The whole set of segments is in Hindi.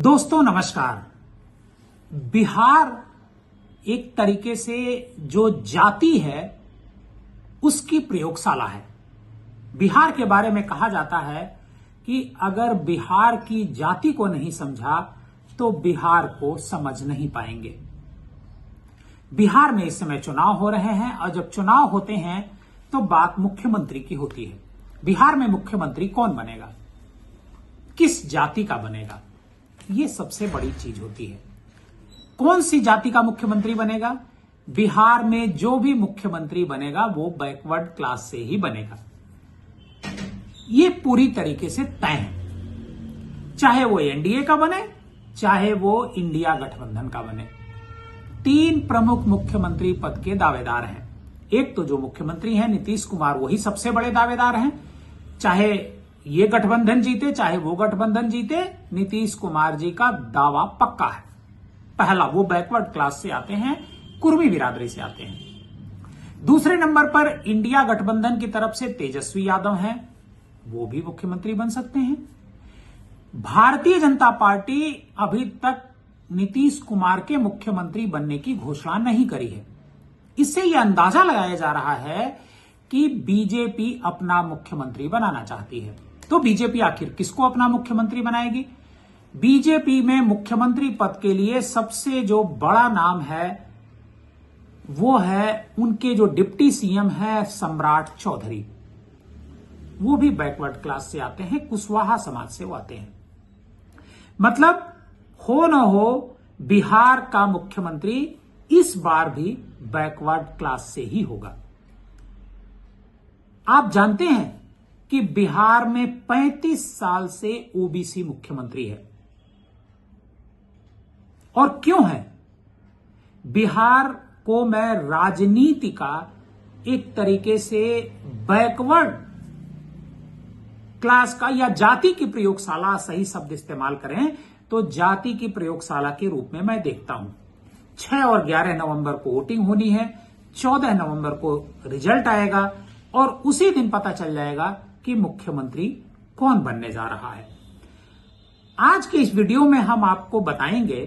दोस्तों नमस्कार। बिहार एक तरीके से जो जाति है उसकी प्रयोगशाला है। बिहार के बारे में कहा जाता है कि अगर बिहार की जाति को नहीं समझा तो बिहार को समझ नहीं पाएंगे। बिहार में इस समय चुनाव हो रहे हैं और जब चुनाव होते हैं तो बात मुख्यमंत्री की होती है। बिहार में मुख्यमंत्री कौन बनेगा, किस जाति का बनेगा, ये सबसे बड़ी चीज होती है। कौन सी जाति का मुख्यमंत्री बनेगा? बिहार में जो भी मुख्यमंत्री बनेगा वो बैकवर्ड क्लास से ही बनेगा। ये पूरी तरीके से तय है, चाहे वो एनडीए का बने चाहे वो इंडिया गठबंधन का बने। तीन प्रमुख मुख्यमंत्री पद के दावेदार हैं। एक तो जो मुख्यमंत्री हैं नीतीश कुमार, वही सबसे बड़े दावेदार हैं। चाहे ये गठबंधन जीते चाहे वो गठबंधन जीते, नीतीश कुमार जी का दावा पक्का है। पहला, वो बैकवर्ड क्लास से आते हैं, कुर्मी बिरादरी से आते हैं। दूसरे नंबर पर इंडिया गठबंधन की तरफ से तेजस्वी यादव हैं, वो भी मुख्यमंत्री बन सकते हैं। भारतीय जनता पार्टी अभी तक नीतीश कुमार के मुख्यमंत्री बनने की घोषणा नहीं करी है। इससे यह अंदाजा लगाया जा रहा है कि बीजेपी अपना मुख्यमंत्री बनाना चाहती है। तो बीजेपी आखिर किसको अपना मुख्यमंत्री बनाएगी? बीजेपी में मुख्यमंत्री पद के लिए सबसे जो बड़ा नाम है वो है उनके जो डिप्टी सीएम है सम्राट चौधरी। वो भी बैकवर्ड क्लास से आते हैं, कुशवाहा समाज से वो आते हैं। मतलब हो न हो बिहार का मुख्यमंत्री इस बार भी बैकवर्ड क्लास से ही होगा। आप जानते हैं कि बिहार में 35 साल से ओबीसी मुख्यमंत्री है। और क्यों है? बिहार को मैं राजनीति का एक तरीके से बैकवर्ड क्लास का या जाति की प्रयोगशाला, सही शब्द इस्तेमाल करें तो जाति की प्रयोगशाला के रूप में मैं देखता हूं। 6 और 11 नवंबर को वोटिंग होनी है, 14 नवंबर को रिजल्ट आएगा और उसी दिन पता चल जाएगा कि मुख्यमंत्री कौन बनने जा रहा है। आज के इस वीडियो में हम आपको बताएंगे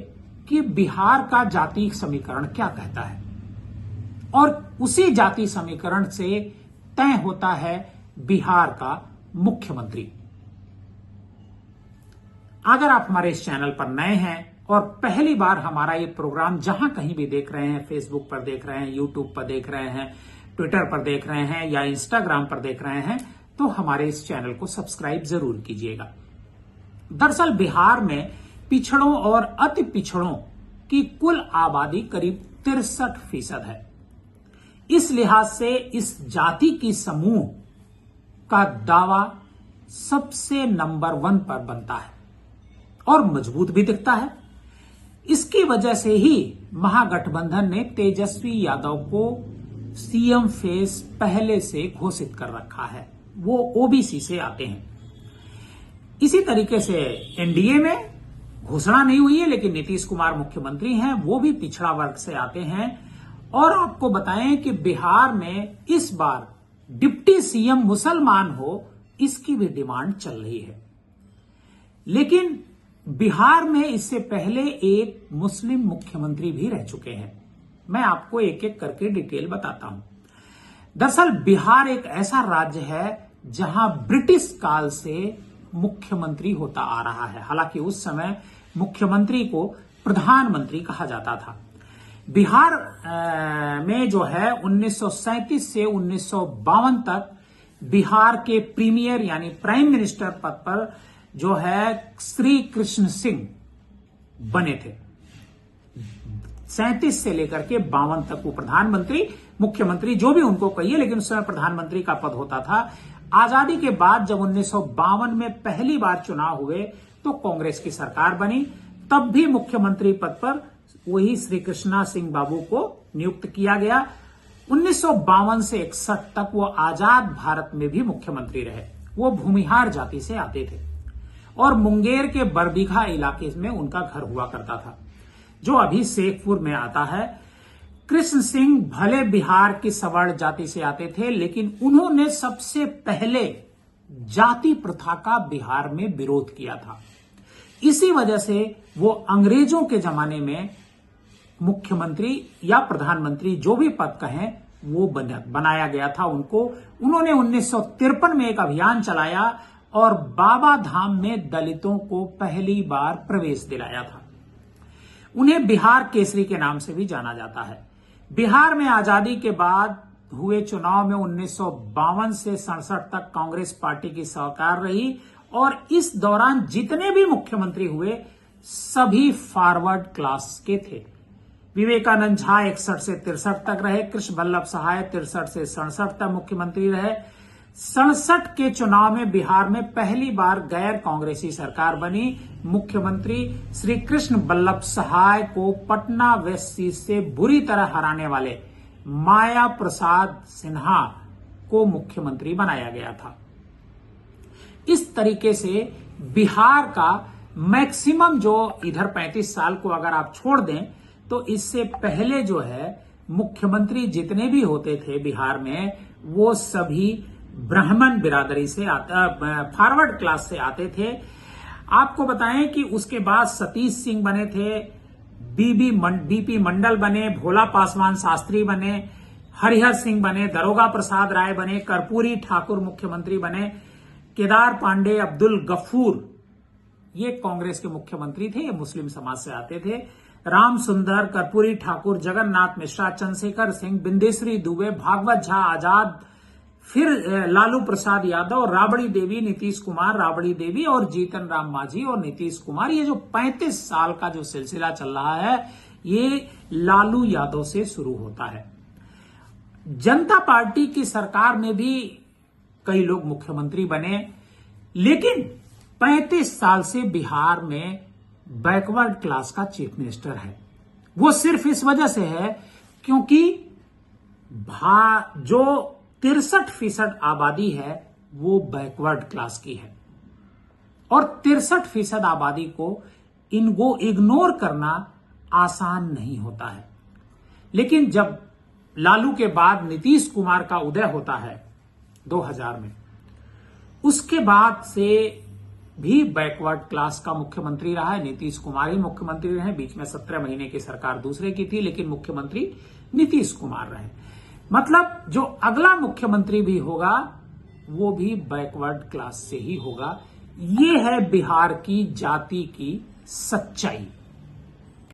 कि बिहार का जाति समीकरण क्या कहता है और उसी जाति समीकरण से तय होता है बिहार का मुख्यमंत्री। अगर आप हमारे इस चैनल पर नए हैं और पहली बार हमारा ये प्रोग्राम जहां कहीं भी देख रहे हैं, फेसबुक पर देख रहे हैं, यूट्यूब पर देख रहे हैं, ट्विटर पर देख रहे हैं या इंस्टाग्राम पर देख रहे हैं, तो हमारे इस चैनल को सब्सक्राइब जरूर कीजिएगा। दरअसल बिहार में पिछड़ों और अति पिछड़ों की कुल आबादी करीब 63% है। इस लिहाज से इस जाति की समूह का दावा सबसे नंबर 1 पर बनता है और मजबूत भी दिखता है। इसकी वजह से ही महागठबंधन ने तेजस्वी यादव को सीएम फेस पहले से घोषित कर रखा है। वो ओबीसी से आते हैं। इसी तरीके से एनडीए में घोषणा नहीं हुई है लेकिन नीतीश कुमार मुख्यमंत्री हैं, वो भी पिछड़ा वर्ग से आते हैं। और आपको बताएं कि बिहार में इस बार डिप्टी सीएम मुसलमान हो, इसकी भी डिमांड चल रही है। लेकिन बिहार में इससे पहले एक मुस्लिम मुख्यमंत्री भी रह चुके हैं। मैं आपको एक एक करके डिटेल बताता हूं। दरअसल बिहार एक ऐसा राज्य है जहां ब्रिटिश काल से मुख्यमंत्री होता आ रहा है। हालांकि उस समय मुख्यमंत्री को प्रधानमंत्री कहा जाता था। बिहार में जो है 1937 से 1952 तक बिहार के प्रीमियर यानी प्राइम मिनिस्टर पद पर जो है श्री कृष्ण सिंह बने थे। 37 से लेकर के 52 तक वो प्रधानमंत्री, मुख्यमंत्री जो भी उनको कहिए, लेकिन उस समय प्रधानमंत्री का पद होता था। आजादी के बाद जब 1952 में पहली बार चुनाव हुए तो कांग्रेस की सरकार बनी। तब भी मुख्यमंत्री पद पर वही श्री कृष्णा सिंह बाबू को नियुक्त किया गया। 1952 से 61 तक वो आजाद भारत में भी मुख्यमंत्री रहे। वो भूमिहार जाति से आते थे और मुंगेर के बरबीघा इलाके में उनका घर हुआ करता था, जो अभी शेखपुर में आता है। कृष्ण सिंह भले बिहार की सवर्ण जाति से आते थे, लेकिन उन्होंने सबसे पहले जाति प्रथा का बिहार में विरोध किया था। इसी वजह से वो अंग्रेजों के जमाने में मुख्यमंत्री या प्रधानमंत्री जो भी पद कहें वो बनाया गया था उनको। उन्होंने 1953 में एक अभियान चलाया और बाबा धाम में दलितों को पहली बार प्रवेश दिलाया था। उन्हें बिहार केसरी के नाम से भी जाना जाता है। बिहार में आजादी के बाद हुए चुनाव में 1952 से 67 तक कांग्रेस पार्टी की सरकार रही और इस दौरान जितने भी मुख्यमंत्री हुए सभी फॉरवर्ड क्लास के थे। विवेकानंद झा 61 से 63 तक रहे, कृष्ण वल्लभ सहाय 63 से 67 तक मुख्यमंत्री रहे। 67 के चुनाव में बिहार में पहली बार गैर कांग्रेसी सरकार बनी। मुख्यमंत्री श्री कृष्ण वल्लभ सहाय को पटना वेस्ट सीट से बुरी तरह हराने वाले माया प्रसाद सिन्हा को मुख्यमंत्री बनाया गया था। इस तरीके से बिहार का मैक्सिमम जो इधर 35 साल को अगर आप छोड़ दें तो इससे पहले जो है मुख्यमंत्री जितने भी होते थे बिहार में वो सभी ब्राह्मण बिरादरी से फॉरवर्ड क्लास से आते थे। आपको बताएं कि उसके बाद सतीश सिंह बने थे, बीपी मंडल बने, भोला पासवान शास्त्री बने, हरिहर सिंह बने, दरोगा प्रसाद राय बने, कर्पूरी ठाकुर मुख्यमंत्री बने, केदार पांडे, अब्दुल गफूर ये कांग्रेस के मुख्यमंत्री थे, ये मुस्लिम समाज से आते थे। राम सुंदर, कर्पूरी ठाकुर, जगन्नाथ मिश्रा, चंद्रशेखर सिंह, बिंदेश्वरी दुबे, भागवत झा आजाद, फिर लालू प्रसाद यादव, राबड़ी देवी, नीतीश कुमार, राबड़ी देवी और जीतन राम मांझी और नीतीश कुमार। ये जो 35 साल का जो सिलसिला चल रहा है ये लालू यादव से शुरू होता है। जनता पार्टी की सरकार में भी कई लोग मुख्यमंत्री बने, लेकिन 35 साल से बिहार में बैकवर्ड क्लास का चीफ मिनिस्टर है। वो सिर्फ इस वजह से है क्योंकि जो 63% आबादी है वो बैकवर्ड क्लास की है और 63% आबादी को इनको इग्नोर करना आसान नहीं होता है। लेकिन जब लालू के बाद नीतीश कुमार का उदय होता है 2000 में, उसके बाद से भी बैकवर्ड क्लास का मुख्यमंत्री रहा है। नीतीश कुमार ही मुख्यमंत्री रहे। बीच में 17 महीने की सरकार दूसरे की थी, लेकिन मुख्यमंत्री नीतीश कुमार रहे। मतलब जो अगला मुख्यमंत्री भी होगा वो भी बैकवर्ड क्लास से ही होगा। ये है बिहार की जाति की सच्चाई।